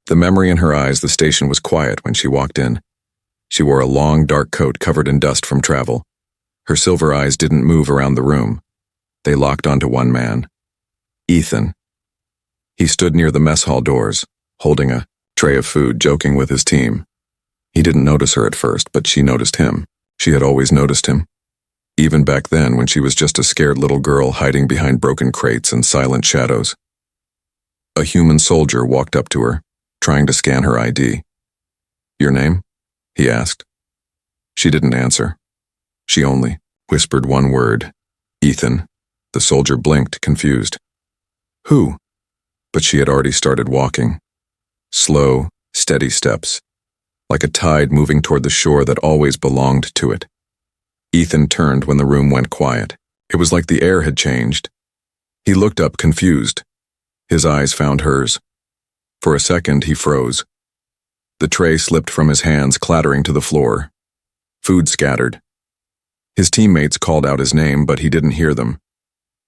The memory in her eyes, the station was quiet when she walked in. She wore a long, dark coat covered in dust from travel. Her silver eyes didn't move around the room. They locked onto one man. Ethan. He stood near the mess hall doors, holding a tray of food, joking with his team. He didn't notice her at first, but she noticed him. She had always noticed him. Even back then, when she was just a scared little girl hiding behind broken crates and silent shadows. A human soldier walked up to her, trying to scan her ID. "Your name?" he asked. She didn't answer. She only whispered one word. "Ethan." The soldier blinked, confused. "Who?" But she had already started walking. Slow, steady steps, like a tide moving toward the shore that always belonged to it. Ethan turned when the room went quiet. It was like the air had changed. He looked up, confused. His eyes found hers. For a second, he froze. The tray slipped from his hands, clattering to the floor. Food scattered. His teammates called out his name, but he didn't hear them.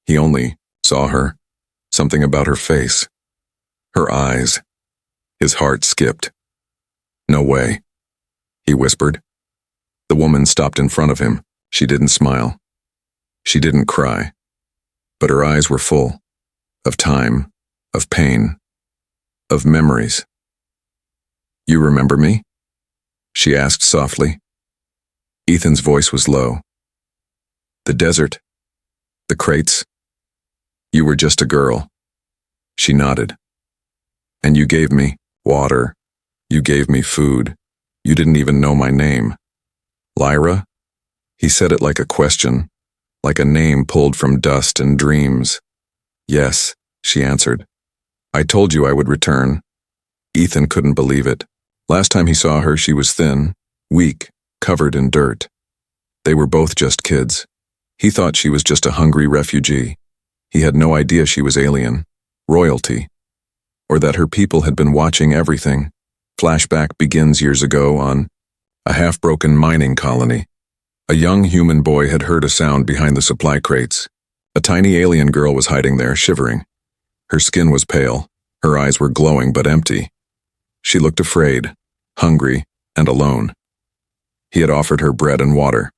He only saw her. Something about her face. Her eyes. His heart skipped. "No way," he whispered. The woman stopped in front of him. She didn't smile. She didn't cry. But her eyes were full. Of time. Of pain. Of memories. "You remember me?" she asked softly. Ethan's voice was low. "The desert. The crates. You were just a girl." She nodded. "And you gave me water. You gave me food. You didn't even know my name." "Lyra?" He said it like a question, like a name pulled from dust and dreams. "Yes," she answered. "I told you I would return." Ethan couldn't believe it. Last time he saw her, she was thin, weak, covered in dirt. They were both just kids. He thought she was just a hungry refugee. He had no idea she was alien, royalty, or that her people had been watching everything. Flashback begins years ago on a half-broken mining colony. A young human boy had heard a sound behind the supply crates. A tiny alien girl was hiding there, shivering. Her skin was pale. Her eyes were glowing but empty. She looked afraid, hungry, and alone. He had offered her bread and water.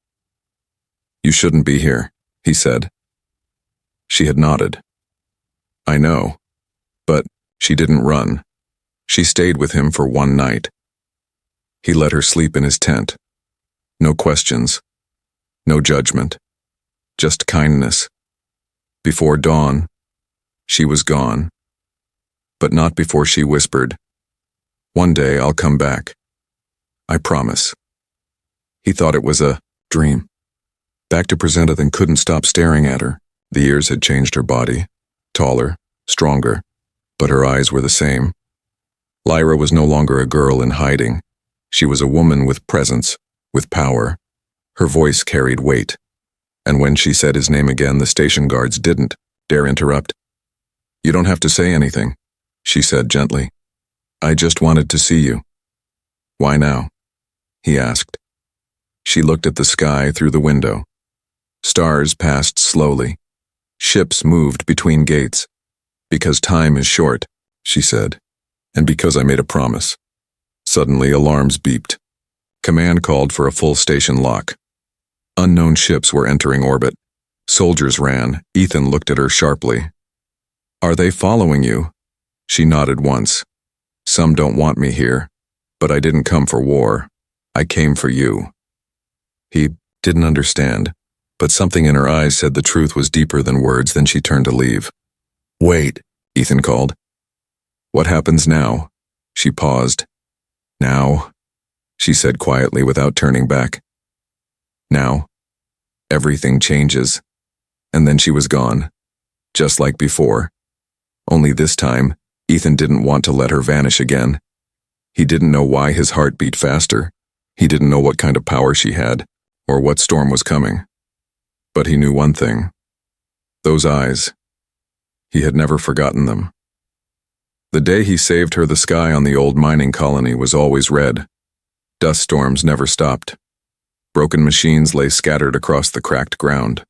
"You shouldn't be here," he said. She had nodded. "I know." But she didn't run. She stayed with him for one night. He let her sleep in his tent. No questions. No judgment. Just kindness. Before dawn, she was gone. But not before she whispered, "One day I'll come back. I promise." He thought it was a dream. Back to Presenta and couldn't stop staring at her. The years had changed her body. Taller, stronger, but her eyes were the same. Lyra was no longer a girl in hiding. She was a woman with presence, with power. Her voice carried weight. And when she said his name again, the station guards didn't dare interrupt. "You don't have to say anything," she said gently. "I just wanted to see you." "Why now?" he asked. She looked at the sky through the window. Stars passed slowly. Ships moved between gates. "Because time is short," she said, "and because I made a promise." Suddenly, alarms beeped. Command called for a full station lock. Unknown ships were entering orbit. Soldiers ran. Ethan looked at her sharply. "Are they following you?" She nodded once. "Some don't want me here, but I didn't come for war. I came for you." He didn't understand, but something in her eyes said the truth was deeper than words. Then she turned to leave. "Wait," Ethan called. "What happens now?" She paused. "Now," she said quietly without turning back. "Now, everything changes." And then she was gone, just like before. Only this time, Ethan didn't want to let her vanish again. He didn't know why his heart beat faster. He didn't know what kind of power she had, or what storm was coming. But he knew one thing. Those eyes. He had never forgotten them. The day he saved her, the sky on the old mining colony was always red. Dust storms never stopped. Broken machines lay scattered across the cracked ground.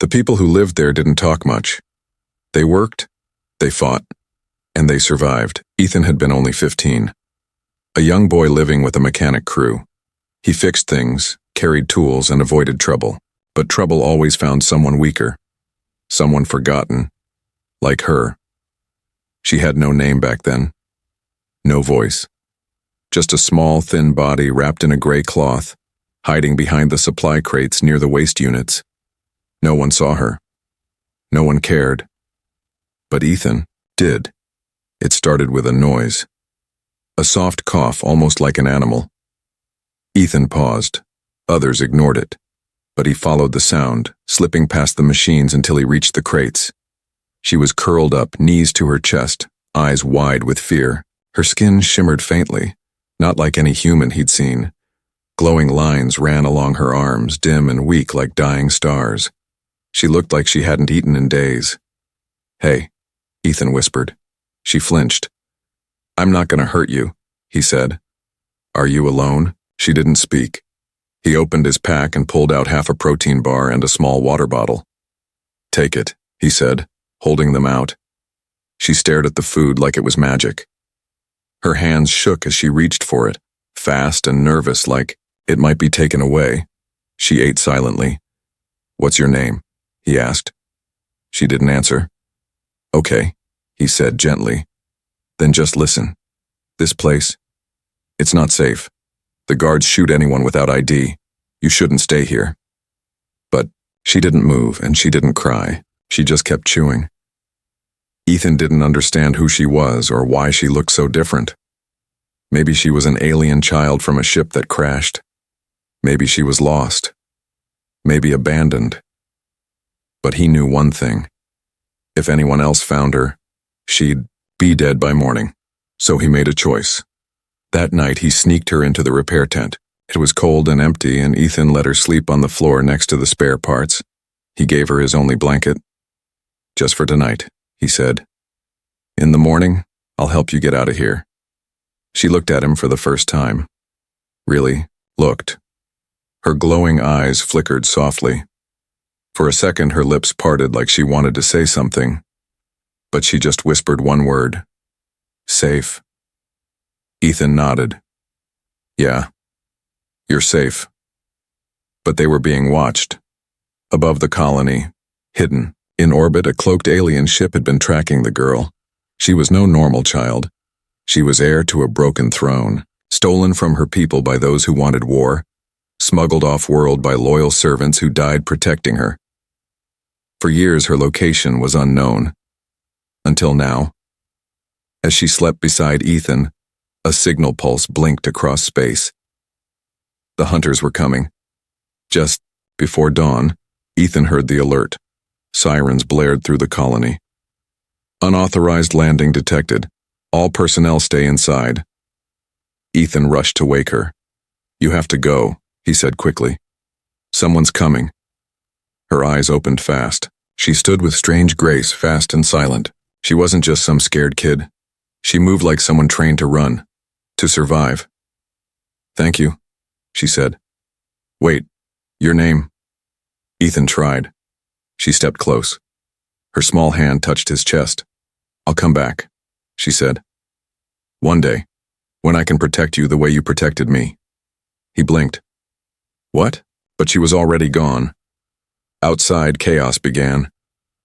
The people who lived there didn't talk much. They worked, they fought, And they survived. Ethan had been only 15. A young boy living with a mechanic crew. He fixed things, carried tools, and avoided trouble. But trouble always found someone weaker. Someone forgotten. Like her. She had no name back then. No voice. Just a small, thin body wrapped in a gray cloth, hiding behind the supply crates near the waste units. No one saw her. No one cared. But Ethan did. It started with a noise. A soft cough, almost like an animal. Ethan paused. Others ignored it. But he followed the sound, slipping past the machines until he reached the crates. She was curled up, knees to her chest, eyes wide with fear. Her skin shimmered faintly, not like any human he'd seen. Glowing lines ran along her arms, dim and weak like dying stars. She looked like she hadn't eaten in days. "Hey," Ethan whispered. She flinched. "I'm not gonna hurt you," he said. "Are you alone?" She didn't speak. He opened his pack and pulled out half a protein bar and a small water bottle. "Take it," he said, holding them out. She stared at the food like it was magic. Her hands shook as she reached for it, fast and nervous like it might be taken away. She ate silently. "What's your name?" he asked. She didn't answer. "Okay," he said gently. "Then just listen. This place, it's not safe. The guards shoot anyone without ID. You shouldn't stay here." But she didn't move and she didn't cry. She just kept chewing. Ethan didn't understand who she was or why she looked so different. Maybe she was an alien child from a ship that crashed. Maybe she was lost. Maybe abandoned. But he knew one thing. If anyone else found her, she'd be dead by morning. So he made a choice. That night he sneaked her into the repair tent. It was cold and empty, and Ethan let her sleep on the floor next to the spare parts. He gave her his only blanket. "Just for tonight," he said. "In the morning, I'll help you get out of here." She looked at him for the first time. Really, looked. Her glowing eyes flickered softly. For a second, her lips parted like she wanted to say something, but she just whispered one word. "Safe." Ethan nodded. "Yeah, you're safe." But they were being watched. Above the colony, hidden, in orbit, a cloaked alien ship had been tracking the girl. She was no normal child. She was heir to a broken throne, stolen from her people by those who wanted war, smuggled off-world by loyal servants who died protecting her. For years, her location was unknown. Until now. As she slept beside Ethan, a signal pulse blinked across space. The hunters were coming. Just before dawn, Ethan heard the alert. Sirens blared through the colony. "Unauthorized landing detected. All personnel stay inside." Ethan rushed to wake her. "You have to go," he said quickly. "Someone's coming." Her eyes opened fast. She stood with strange grace, fast and silent. She wasn't just some scared kid. She moved like someone trained to run, to survive. "Thank you," she said. "Wait, your name?" Ethan tried. She stepped close. Her small hand touched his chest. "I'll come back," she said. "One day, when I can protect you the way you protected me." He blinked. "What?" But she was already gone. Outside, chaos began.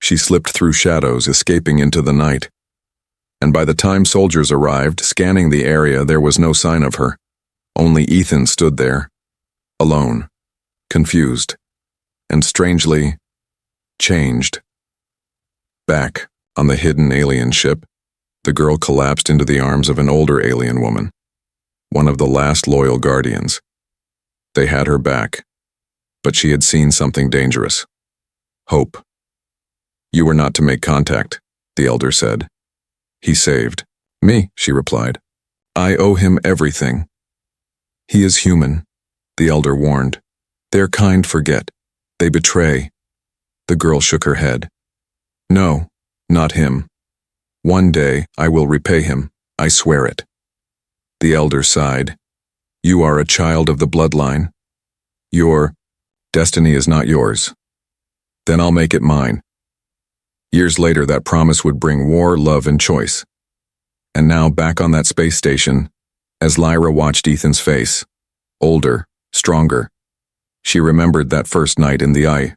She slipped through shadows, escaping into the night. And by the time soldiers arrived, scanning the area, there was no sign of her. Only Ethan stood there, alone, confused, and strangely changed. Back on the hidden alien ship, the girl collapsed into the arms of an older alien woman, one of the last loyal guardians. They had her back, but she had seen something dangerous. Hope. "You were not to make contact," the elder said. "He saved me," she replied. "I owe him everything." "He is human," the elder warned. "Their kind forget. They betray." The girl shook her head. "No, not him. One day I will repay him, I swear it." The elder sighed. "You are a child of the bloodline. Your destiny is not yours. Then I'll make it mine." Years later, that promise would bring war, love, and choice. And now back on that space station, as Lyra watched Ethan's face, older, stronger, she remembered that first night in the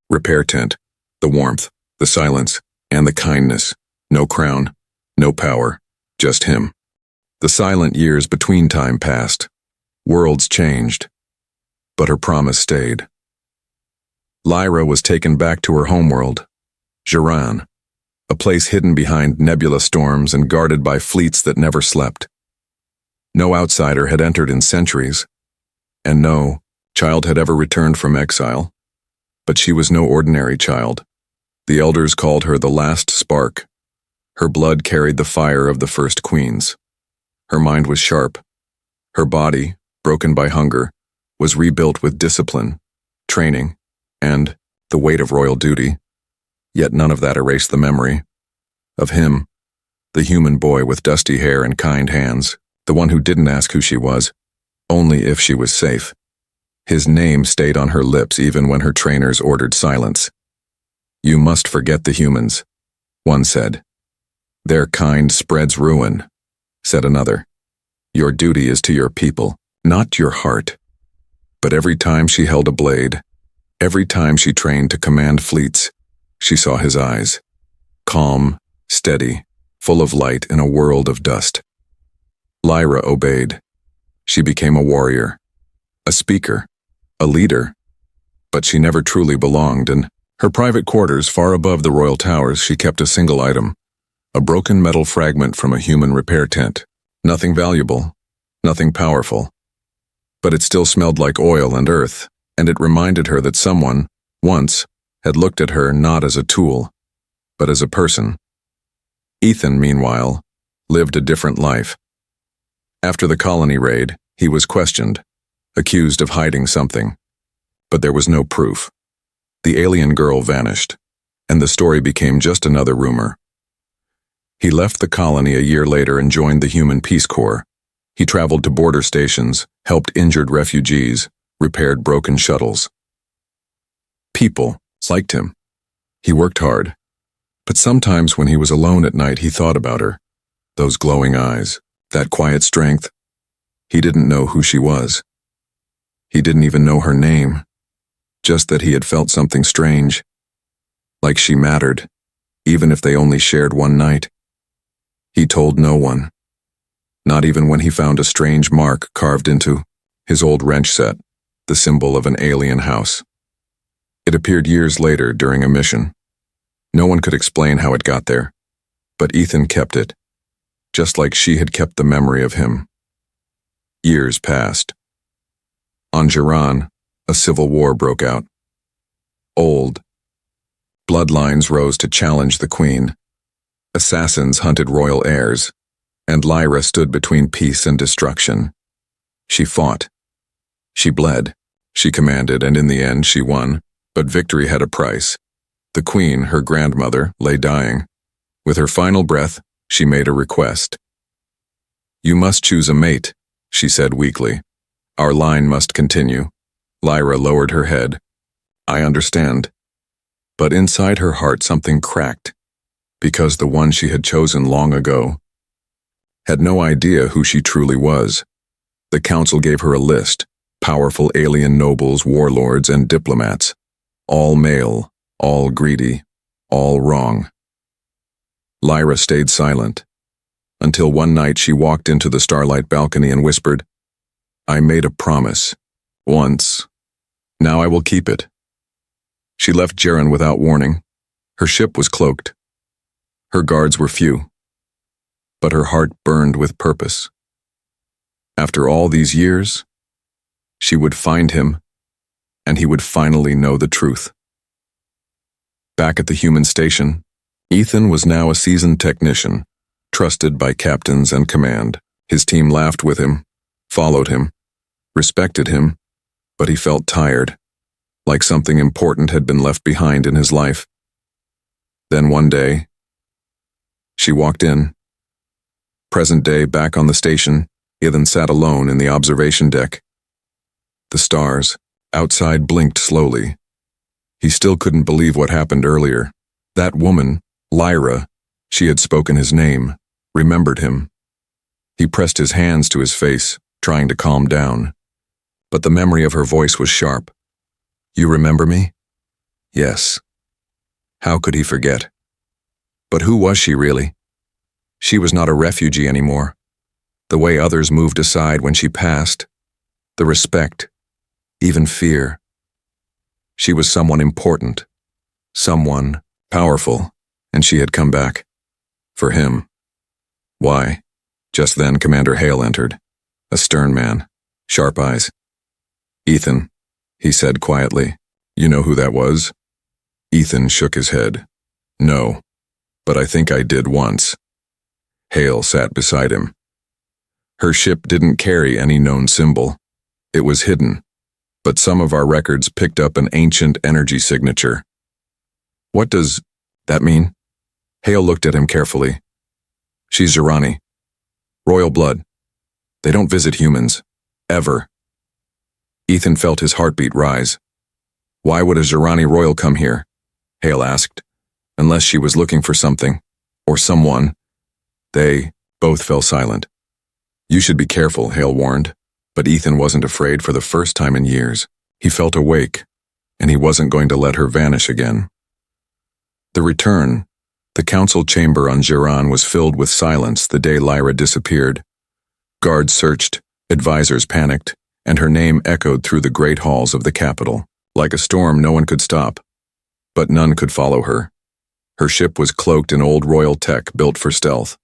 repair tent, the warmth, the silence, and the kindness. No crown, no power, just him. The silent years between time passed. Worlds changed. But her promise stayed. Lyra was taken back to her homeworld, Jiran, a place hidden behind nebula storms and guarded by fleets that never slept. No outsider had entered in centuries, and no child had ever returned from exile. But she was no ordinary child. The elders called her the last spark. Her blood carried the fire of the first queens. Her mind was sharp. Her body, broken by hunger, was rebuilt with discipline, training, and the weight of royal duty. Yet none of that erased the memory of him, the human boy with dusty hair and kind hands, the one who didn't ask who she was, only if she was safe. His name stayed on her lips even when her trainers ordered silence. "You must forget the humans," one said. "Their kind spreads ruin," said another. "Your duty is to your people, not your heart." But every time she held a blade, every time she trained to command fleets, she saw his eyes, calm, steady, full of light in a world of dust. Lyra obeyed. She became a warrior, a speaker, a leader, but she never truly belonged. In her private quarters far above the royal towers, she kept a single item, a broken metal fragment from a human repair tent. Nothing valuable, nothing powerful, but it still smelled like oil and earth, and it reminded her that someone, once, had looked at her not as a tool, but as a person. Ethan, meanwhile, lived a different life. After the colony raid, he was questioned, accused of hiding something, but there was no proof. The alien girl vanished, and the story became just another rumor. He left the colony a year later and joined the Human Peace Corps. He traveled to border stations, helped injured refugees, repaired broken shuttles. People liked him. He worked hard, but sometimes when he was alone at night he thought about her, those glowing eyes, that quiet strength. He didn't know who she was. He didn't even know her name, just that he had felt something strange, like she mattered, even if they only shared one night. He told no one, not even when he found a strange mark carved into his old wrench set, the symbol of an alien house. It appeared years later during a mission. No one could explain how it got there, but Ethan kept it, just like she had kept the memory of him. Years passed. On Jiran, a civil war broke out. Old bloodlines rose to challenge the queen. Assassins hunted royal heirs, and Lyra stood between peace and destruction. She fought. She bled. She commanded, and in the end she won, but victory had a price. The queen, her grandmother, lay dying. With her final breath, she made a request. "You must choose a mate," she said weakly. "Our line must continue." Lyra lowered her head. "I understand." But inside her heart something cracked, because the one she had chosen long ago had no idea who she truly was. The council gave her a list, powerful alien nobles, warlords, and diplomats, all male, all greedy, all wrong. Lyra stayed silent, until one night she walked into the starlight balcony and whispered, "I made a promise, once. Now I will keep it." She left Jiran without warning. Her ship was cloaked. Her guards were few, but her heart burned with purpose. After all these years, she would find him, and he would finally know the truth. Back at the human station, Ethan was now a seasoned technician, trusted by captains and command. His team laughed with him, followed him, respected him, but he felt tired, like something important had been left behind in his life. Then one day, she walked in. Present day, back on the station, Ethan sat alone in the observation deck. The stars outside blinked slowly. He still couldn't believe what happened earlier. That woman, Lyra, she had spoken his name, remembered him. He pressed his hands to his face, trying to calm down. But the memory of her voice was sharp. "You remember me?" "Yes." How could he forget? But who was she really? She was not a refugee anymore. The way others moved aside when she passed, the respect, even fear. She was someone important, someone powerful, and she had come back. For him. Why? Just then Commander Hale entered, a stern man, sharp eyes. "Ethan," he said quietly, "you know who that was?" Ethan shook his head. "No, but I think I did once." Hale sat beside him. Her ship didn't carry any known symbol. It was hidden, but some of our records picked up an ancient energy signature. "What does that mean?" Hale looked at him carefully. "She's Zirani. Royal blood. They don't visit humans. Ever." Ethan felt his heartbeat rise. "Why would a Zirani royal come here?" Hale asked. "Unless she was looking for something. Or someone." They both fell silent. "You should be careful," Hale warned. But Ethan wasn't afraid for the first time in years. He felt awake, and he wasn't going to let her vanish again. The return, the council chamber on Giran was filled with silence the day Lyra disappeared. Guards searched, advisors panicked, and her name echoed through the great halls of the capital. Like a storm, no one could stop. But none could follow her. Her ship was cloaked in old royal tech built for stealth.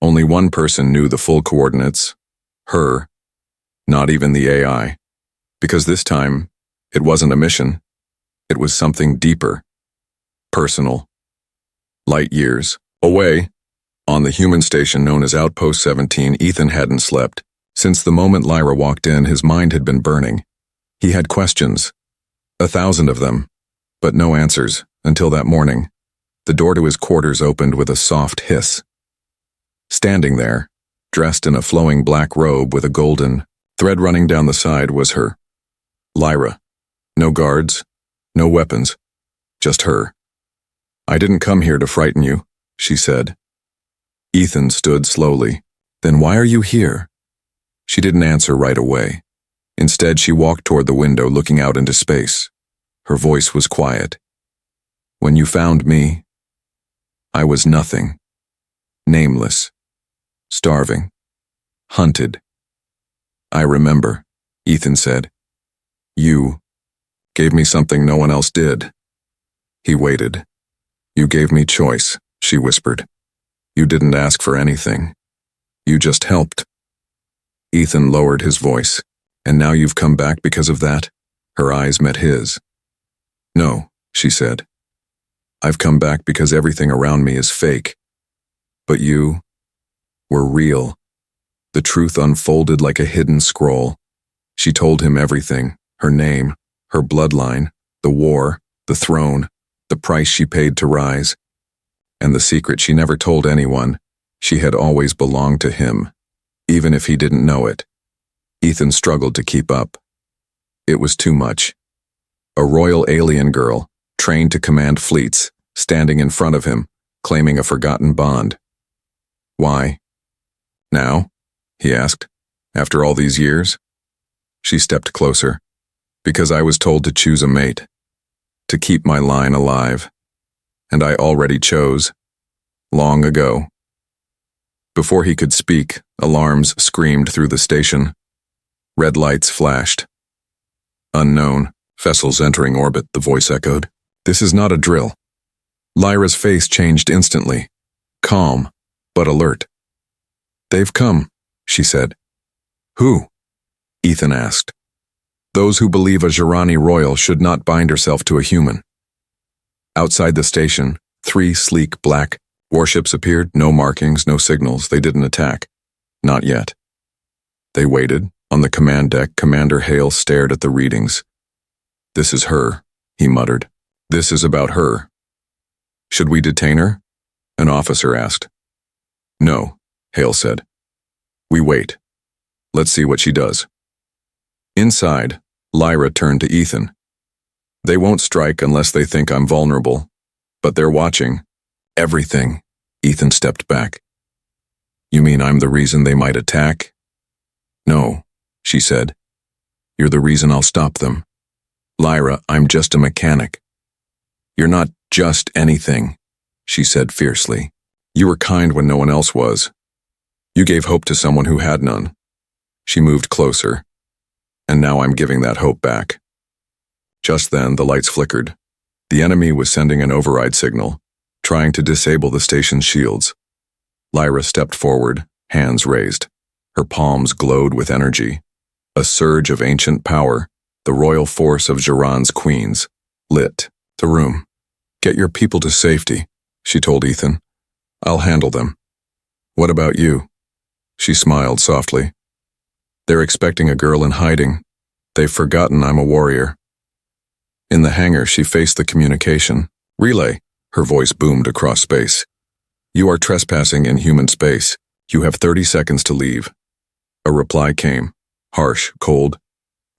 Only one person knew the full coordinates. Her. Not even the AI. Because this time, it wasn't a mission. It was something deeper. Personal. Light years away, on the human station known as Outpost 17, Ethan hadn't slept. Since the moment Lyra walked in, his mind had been burning. He had questions. 1,000 of them. But no answers, until that morning. The door to his quarters opened with a soft hiss. Standing there, dressed in a flowing black robe with a golden thread running down the side, was her. Lyra. No guards, no weapons, just her. "I didn't come here to frighten you," she said. Ethan stood slowly. "Then why are you here?" She didn't answer right away. Instead, she walked toward the window, looking out into space. Her voice was quiet. "When you found me, I was nothing. Nameless. Starving. Hunted. I remember," Ethan said. "You gave me something no one else did." He waited. "You gave me choice," she whispered. "You didn't ask for anything. You just helped." Ethan lowered his voice. "And now you've come back because of that?" Her eyes met his. "No," she said. "I've come back because everything around me is fake. But you were real." The truth unfolded like a hidden scroll. She told him everything, her name, her bloodline, the war, the throne, the price she paid to rise. And the secret she never told anyone, she had always belonged to him, even if he didn't know it. Ethan struggled to keep up. It was too much. A royal alien girl, trained to command fleets, standing in front of him, claiming a forgotten bond. "Why? Now?" he asked. "After all these years?" She stepped closer. "Because I was told to choose a mate. To keep my line alive. And I already chose. Long ago." Before he could speak, alarms screamed through the station. Red lights flashed. "Unknown. Vessels entering orbit," the voice echoed. "This is not a drill." Lyra's face changed instantly. Calm, but alert. "They've come," she said. "Who?" Ethan asked. "Those who believe a Zirani royal should not bind herself to a human." Outside the station, 3 sleek black warships appeared, no markings, no signals. They didn't attack. Not yet. They waited. On the command deck, Commander Hale stared at the readings. "This is her," he muttered. "This is about her." "Should we detain her?" an officer asked. "No," Hale said. "We wait. Let's see what she does." Inside, Lyra turned to Ethan. "They won't strike unless they think I'm vulnerable. But they're watching. Everything." Ethan stepped back. You mean I'm the reason they might attack? No, she said. You're the reason I'll stop them. Lyra, I'm just a mechanic. You're not just anything, she said fiercely. You were kind when no one else was. You gave hope to someone who had none. She moved closer, and now I'm giving that hope back. Just then, the lights flickered. The enemy was sending an override signal, trying to disable the station's shields. Lyra stepped forward, hands raised. Her palms glowed with energy. A surge of ancient power, the royal force of Jiran's queens, lit the room. Get your people to safety, she told Ethan. I'll handle them. What about you? She smiled softly. They're expecting a girl in hiding. They've forgotten I'm a warrior. In the hangar, she faced the communication. Relay, her voice boomed across space. You are trespassing in human space. You have 30 seconds to leave. A reply came, harsh, cold.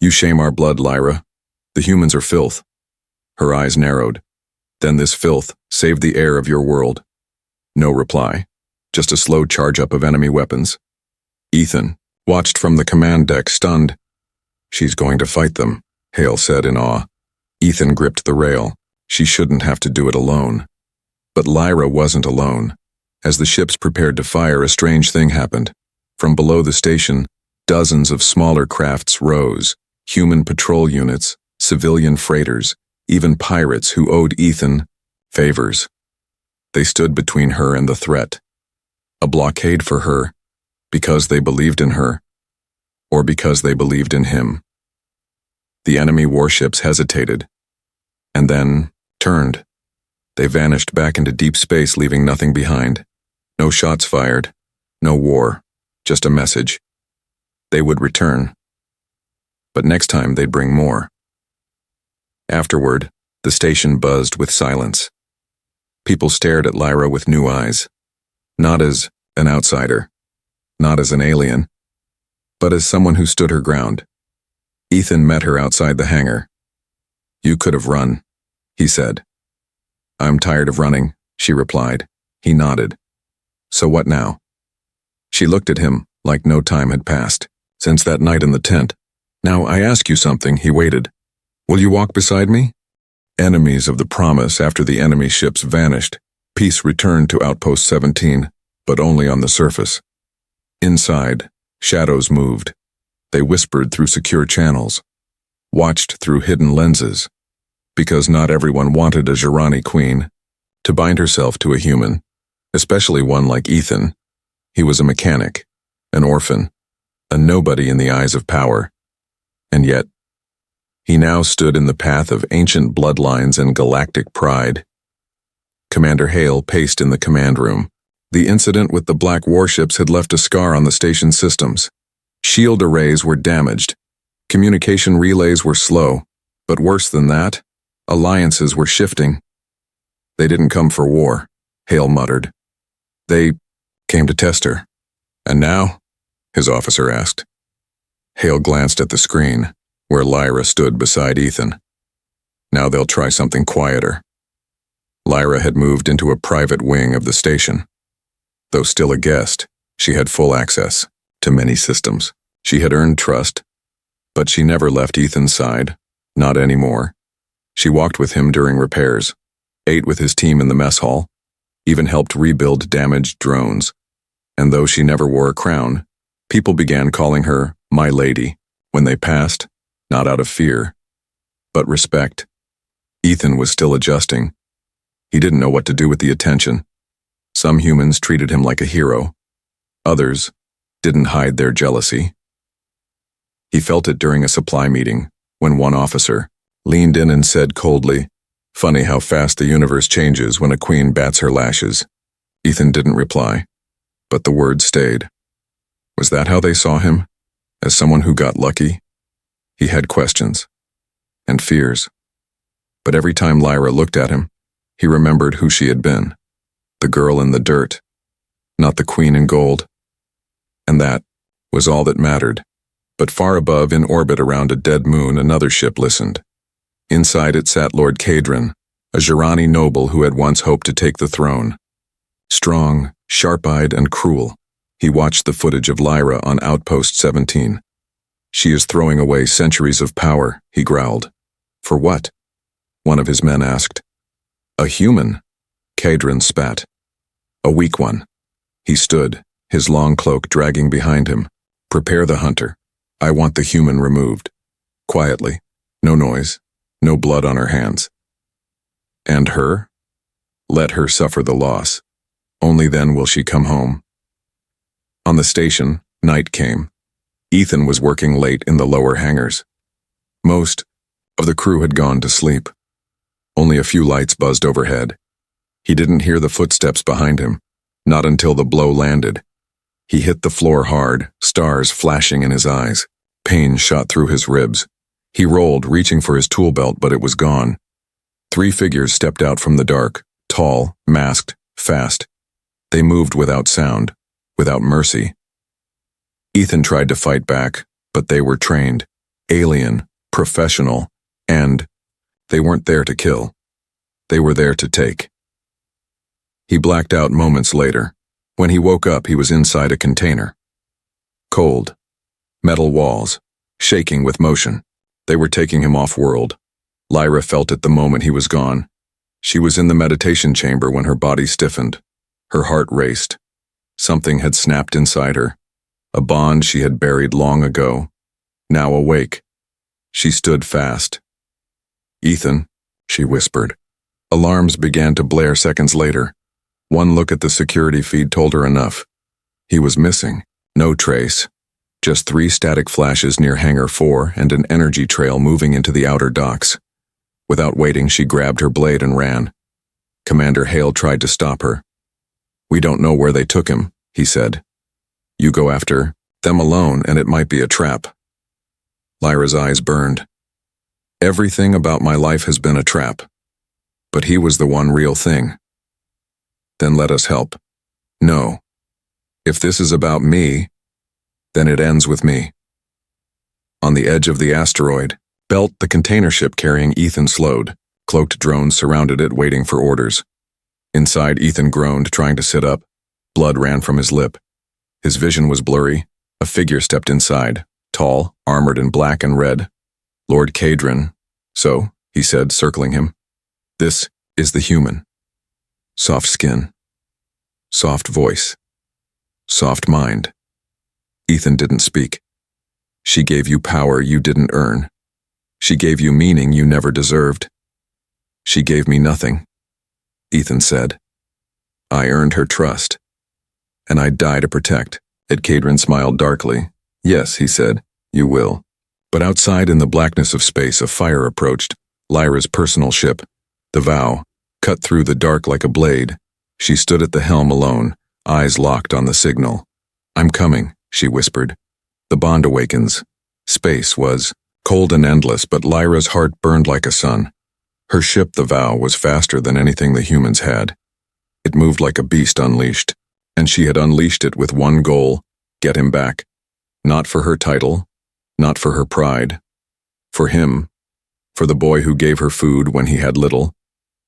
You shame our blood, Lyra. The humans are filth. Her eyes narrowed. Then this filth saved the air of your world. No reply, just a slow charge-up of enemy weapons. Ethan watched from the command deck, stunned. She's going to fight them, Hale said in awe. Ethan gripped the rail. She shouldn't have to do it alone. But Lyra wasn't alone. As the ships prepared to fire, a strange thing happened. From below the station, dozens of smaller crafts rose, human patrol units, civilian freighters, even pirates who owed Ethan favors. They stood between her and the threat. A blockade for her, because they believed in her, or because they believed in him. The enemy warships hesitated, and then turned. They vanished back into deep space, leaving nothing behind. No shots fired, no war, just a message. They would return. But next time they'd bring more. Afterward, the station buzzed with silence. People stared at Lyra with new eyes. Not as an outsider, not as an alien, but as someone who stood her ground. Ethan met her outside the hangar. You could have run, he said. I'm tired of running, she replied. He nodded. So what now? She looked at him like no time had passed since that night in the tent. Now I ask you something, he waited. Will you walk beside me? Enemies of the promise after the enemy ships vanished. Peace returned to Outpost 17, but only on the surface. Inside, shadows moved. They whispered through secure channels, watched through hidden lenses, because not everyone wanted a Jirani queen to bind herself to a human, especially one like Ethan. He was a mechanic, an orphan, a nobody in the eyes of power. And yet, he now stood in the path of ancient bloodlines and galactic pride. Commander Hale paced in the command room. The incident with the black warships had left a scar on the station systems. Shield arrays were damaged. Communication relays were slow. But worse than that, alliances were shifting. They didn't come for war, Hale muttered. They came to test her. And now? His officer asked. Hale glanced at the screen, where Lyra stood beside Ethan. Now they'll try something quieter. Lyra had moved into a private wing of the station. Though still a guest, she had full access to many systems. She had earned trust, but she never left Ethan's side, not anymore. She walked with him during repairs, ate with his team in the mess hall, even helped rebuild damaged drones. And though she never wore a crown, people began calling her My Lady when they passed, not out of fear, but respect. Ethan was still adjusting. He didn't know what to do with the attention. Some humans treated him like a hero. Others didn't hide their jealousy. He felt it during a supply meeting, when one officer leaned in and said coldly, "Funny how fast the universe changes when a queen bats her lashes." Ethan didn't reply, but the words stayed. Was that how they saw him? As someone who got lucky? He had questions and fears. But every time Lyra looked at him, he remembered who she had been. The girl in the dirt, not the queen in gold. And that was all that mattered. But far above, in orbit around a dead moon, another ship listened. Inside it sat Lord Kadron, a Jirani noble who had once hoped to take the throne. Strong, sharp-eyed, and cruel, He watched the footage of Lyra on Outpost 17. "She is throwing away centuries of power," he growled. "For what?" one of his men asked. "A human," Kadrin spat. "A weak one." He stood, his long cloak dragging behind him. "Prepare the hunter. I want the human removed. Quietly. No noise. No blood on her hands." "And her?" "Let her suffer the loss. Only then will she come home." On the station, night came. Ethan was working late in the lower hangars. Most of the crew had gone to sleep. Only a few lights buzzed overhead. He didn't hear the footsteps behind him, not until the blow landed. He hit the floor hard, stars flashing in his eyes. Pain shot through his ribs. He rolled, reaching for his tool belt, but it was gone. 3 figures stepped out from the dark, tall, masked, fast. They moved without sound, without mercy. Ethan tried to fight back, but they were trained, alien, professional, and they weren't there to kill. They were there to take. He blacked out moments later. When he woke up, he was inside a container. Cold. Metal walls, shaking with motion. They were taking him off-world. Lyra felt it the moment he was gone. She was in the meditation chamber when her body stiffened. Her heart raced. Something had snapped inside her. A bond she had buried long ago. Now awake. She stood fast. "Ethan," she whispered. Alarms began to blare seconds later. One look at the security feed told her enough. He was missing. No trace. Just 3 static flashes near Hangar 4 and an energy trail moving into the outer docks. Without waiting, she grabbed her blade and ran. Commander Hale tried to stop her. "We don't know where they took him," he said. "You go after them alone and it might be a trap." Lyra's eyes burned. "Everything about my life has been a trap. But he was the one real thing." "Then let us help." "No. If this is about me, then it ends with me." On the edge of the asteroid belt, the container ship carrying Ethan slowed. Cloaked drones surrounded it, waiting for orders. Inside, Ethan groaned, trying to sit up. Blood ran from his lip. His vision was blurry. A figure stepped inside, tall, armored in black and red. "Lord Kadrin." "So," he said, circling him. "This is the human." Soft skin. Soft voice. Soft mind. Ethan didn't speak. "She gave you power you didn't earn. She gave you meaning you never deserved." "She gave me nothing," Ethan said. "I earned her trust. And I'd die to protect." Kadrin smiled darkly. "Yes," he said, "you will." But outside in the blackness of space, a fire approached. Lyra's personal ship, the Vow, cut through the dark like a blade. She stood at the helm alone, eyes locked on the signal. "I'm coming," she whispered. "The bond awakens." Space was cold and endless, but Lyra's heart burned like a sun. Her ship, the Vow, was faster than anything the humans had. It moved like a beast unleashed, and she had unleashed it with one goal: get him back. Not for her title, not for her pride. For him, for the boy who gave her food when he had little,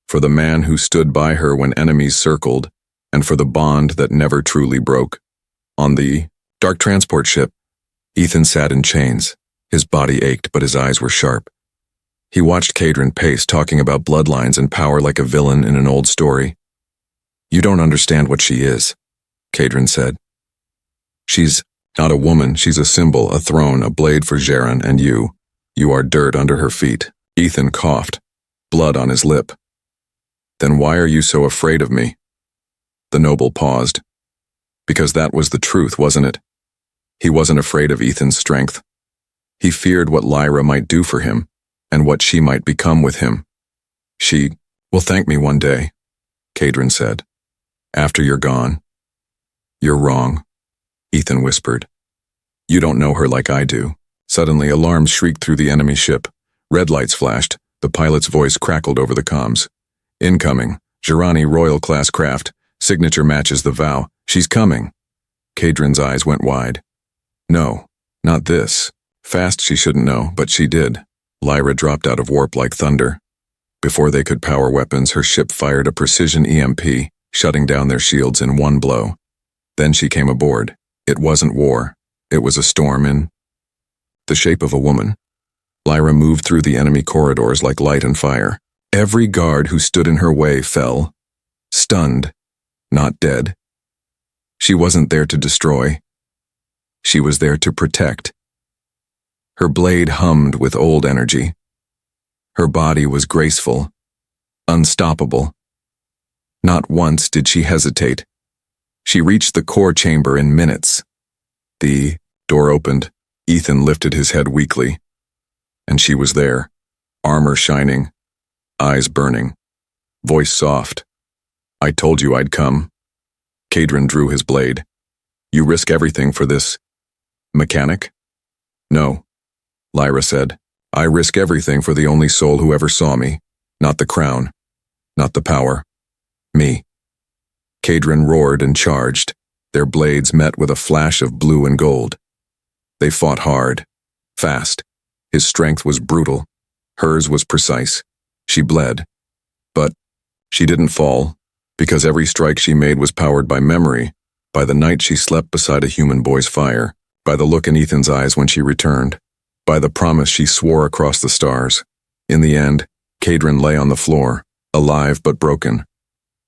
for the man who stood by her when enemies circled, and for the bond that never truly broke. On the dark transport ship, Ethan sat in chains. His body ached, but his eyes were sharp. He watched Kadrin pace, talking about bloodlines and power like a villain in an old story. "You don't understand what she is," Kadrin said. "She's not a woman, she's a symbol, a throne, a blade for Jaren, and you. You are dirt under her feet." Ethan coughed, blood on his lip. "Then why are you so afraid of me?" The noble paused. Because that was the truth, wasn't it? He wasn't afraid of Ethan's strength. He feared what Lyra might do for him, and what she might become with him. "She will thank me one day," Kadrin said. "After you're gone." "You're wrong," Ethan whispered. "You don't know her like I do." Suddenly, alarms shrieked through the enemy ship. Red lights flashed. The pilot's voice crackled over the comms. "Incoming. Jirani Royal-class craft. Signature matches the Vow. She's coming." Kadrin's eyes went wide. "No, not this." Fast she shouldn't know, but she did. Lyra dropped out of warp like thunder. Before they could power weapons, her ship fired a precision EMP, shutting down their shields in one blow. Then she came aboard. It wasn't war. It was a storm in the shape of a woman. Lyra moved through the enemy corridors like light and fire. Every guard who stood in her way fell, stunned, not dead. She wasn't there to destroy. She was there to protect. Her blade hummed with old energy. Her body was graceful, unstoppable. Not once did she hesitate. She reached the core chamber in minutes. The door opened. Ethan lifted his head weakly. And she was there, armor shining, eyes burning, voice soft. I told you I'd come. Kadrin drew his blade. You risk everything for this mechanic? No, Lyra said. I risk everything for the only soul who ever saw me. Not the crown, not the power. Me. Kadrin roared and charged. Their blades met with a flash of blue and gold. They fought hard, fast. His strength was brutal. Hers was precise. She bled. But she didn't fall, because every strike she made was powered by memory, by the night she slept beside a human boy's fire, by the look in Ethan's eyes when she returned, by the promise she swore across the stars. In the end, Kadrin lay on the floor, alive but broken.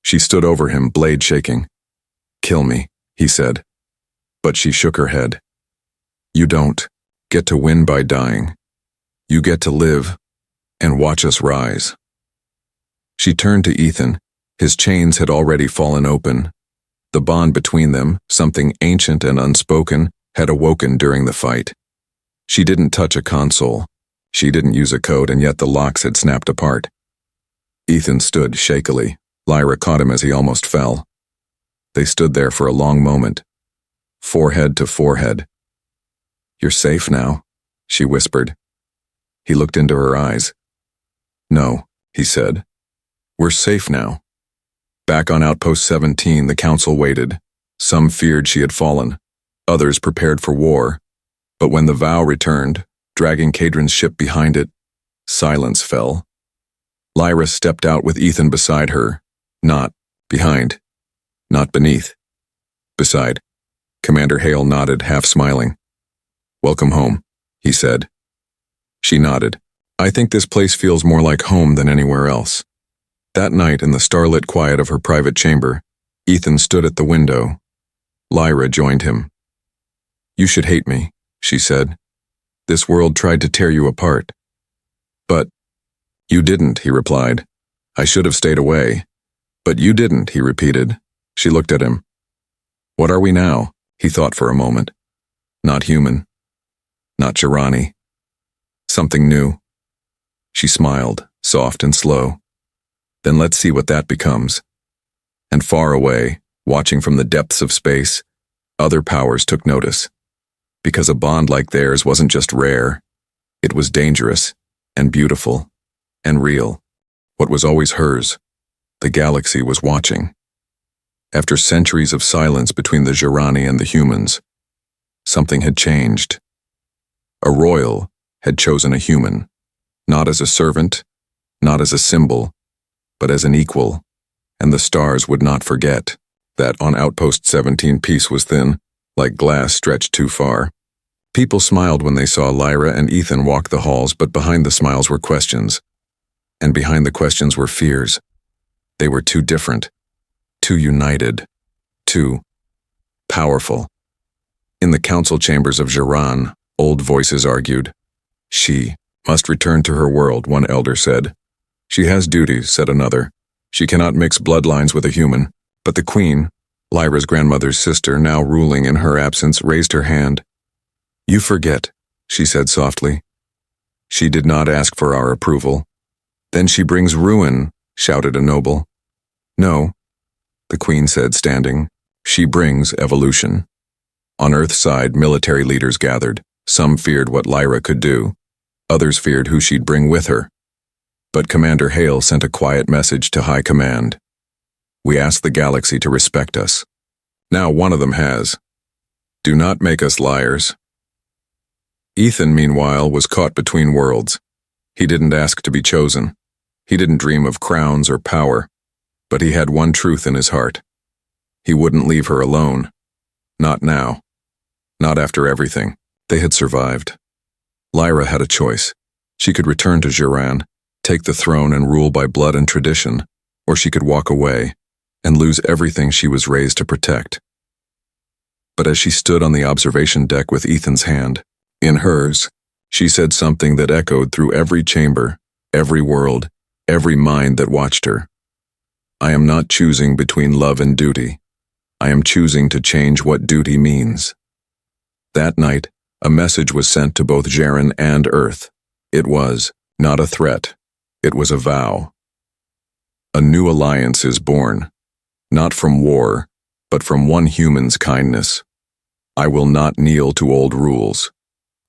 She stood over him, blade shaking. Kill me, he said. But she shook her head. You don't get to win by dying. You get to live and watch us rise. She turned to Ethan. His chains had already fallen open. The bond between them, something ancient and unspoken, had awoken during the fight. She didn't touch a console. She didn't use a code, and yet the locks had snapped apart. Ethan stood shakily. Lyra caught him as he almost fell. They stood there for a long moment, forehead to forehead. You're safe now, she whispered. He looked into her eyes. No, he said. We're safe now. Back on Outpost 17, the council waited. Some feared she had fallen. Others prepared for war. But when the Vow returned, dragging Kadrin's ship behind it, silence fell. Lyra stepped out with Ethan beside her. Not behind. Not beneath. Beside. Commander Hale nodded, half smiling. Welcome home, he said. She nodded. I think this place feels more like home than anywhere else. That night, in the starlit quiet of her private chamber, Ethan stood at the window. Lyra joined him. You should hate me, she said. This world tried to tear you apart. But you didn't, he replied. I should have stayed away. But you didn't, he repeated. She looked at him. What are we now? He thought for a moment. Not human. Not Jirani. Something new. She smiled, soft and slow. Then let's see what that becomes. And far away, watching from the depths of space, other powers took notice. Because a bond like theirs wasn't just rare. It was dangerous, and beautiful, and real. What was always hers. The galaxy was watching. After centuries of silence between the Jirani and the humans, something had changed. A royal had chosen a human, not as a servant, not as a symbol, but as an equal, and the stars would not forget that on Outpost 17 peace was thin, like glass stretched too far. People smiled when they saw Lyra and Ethan walk the halls, but behind the smiles were questions. And behind the questions were fears. They were too different, too united, too powerful. In the council chambers of Jiran, old voices argued. She must return to her world, one elder said. She has duties, said another. She cannot mix bloodlines with a human. But the queen, Lyra's grandmother's sister, now ruling in her absence, raised her hand. You forget, she said softly. She did not ask for our approval. Then she brings ruin, shouted a noble. No, the queen said, standing. She brings evolution. On Earthside, military leaders gathered. Some feared what Lyra could do. Others feared who she'd bring with her. But Commander Hale sent a quiet message to High Command. We ask the galaxy to respect us. Now one of them has. Do not make us liars. Ethan, meanwhile, was caught between worlds. He didn't ask to be chosen. He didn't dream of crowns or power. But he had one truth in his heart. He wouldn't leave her alone. Not now. Not after everything. They had survived. Lyra had a choice. She could return to Jiran, take the throne and rule by blood and tradition, or she could walk away and lose everything she was raised to protect. But as she stood on the observation deck with Ethan's hand in hers, she said something that echoed through every chamber, every world, every mind that watched her. I am not choosing between love and duty. I am choosing to change what duty means. That night, a message was sent to both Jiran and Earth. It was not a threat. It was a vow. A new alliance is born, not from war, but from one human's kindness. I will not kneel to old rules.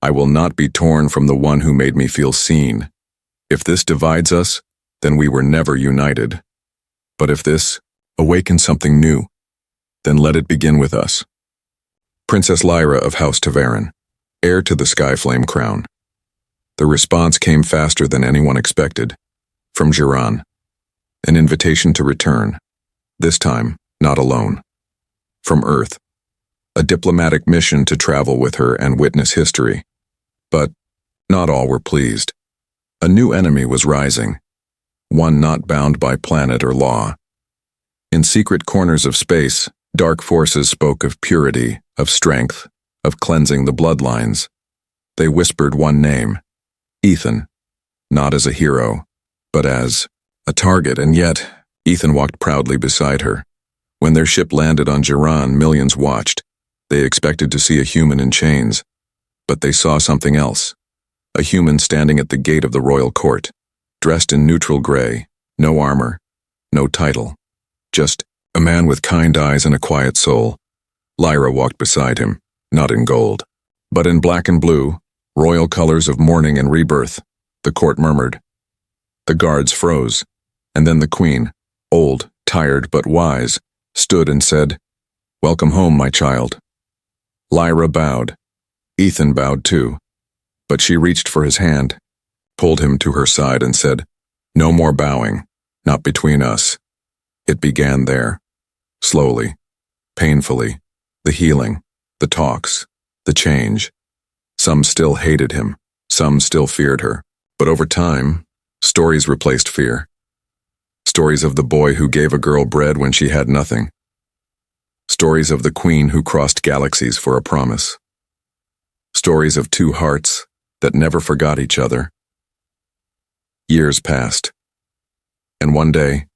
I will not be torn from the one who made me feel seen. If this divides us, then we were never united. But if this awakens something new, then let it begin with us. Princess Lyra of House Tavarin, heir to the Skyflame crown. The response came faster than anyone expected. From Jiran. An invitation to return. This time, not alone. From Earth. A diplomatic mission to travel with her and witness history. But not all were pleased. A new enemy was rising. One not bound by planet or law. In secret corners of space, dark forces spoke of purity, of strength, of cleansing the bloodlines. They whispered one name, Ethan, not as a hero, but as a target, and yet Ethan walked proudly beside her. When their ship landed on Jiran, millions watched. They expected to see a human in chains, but they saw something else. A human standing at the gate of the royal court, dressed in neutral gray, no armor, no title, just a man with kind eyes and a quiet soul. Lyra walked beside him, not in gold, but in black and blue, royal colors of mourning and rebirth. The court murmured. The guards froze, and then the queen, old, tired but wise, stood and said, "Welcome home, my child." Lyra bowed. Ethan bowed too, but she reached for his hand, pulled him to her side and said, "No more bowing, not between us." It began there, slowly, painfully, the healing, the talks, the change. Some still hated him, some still feared her, but over time, stories replaced fear. Stories of the boy who gave a girl bread when she had nothing. Stories of the queen who crossed galaxies for a promise. Stories of two hearts that never forgot each other. Years passed, and one day,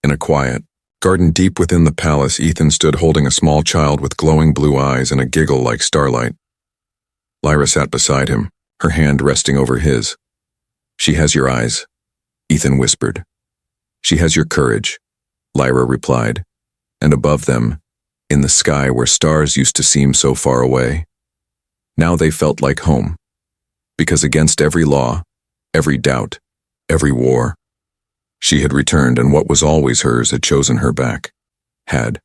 in a quiet garden deep within the palace, Ethan stood holding a small child with glowing blue eyes and a giggle like starlight. Lyra sat beside him, her hand resting over his. "She has your eyes," Ethan whispered. "She has your courage," Lyra replied, and above them, in the sky where stars used to seem so far away, now they felt like home, because against every law, every doubt, every war, she had returned, and what was always hers had chosen her back, had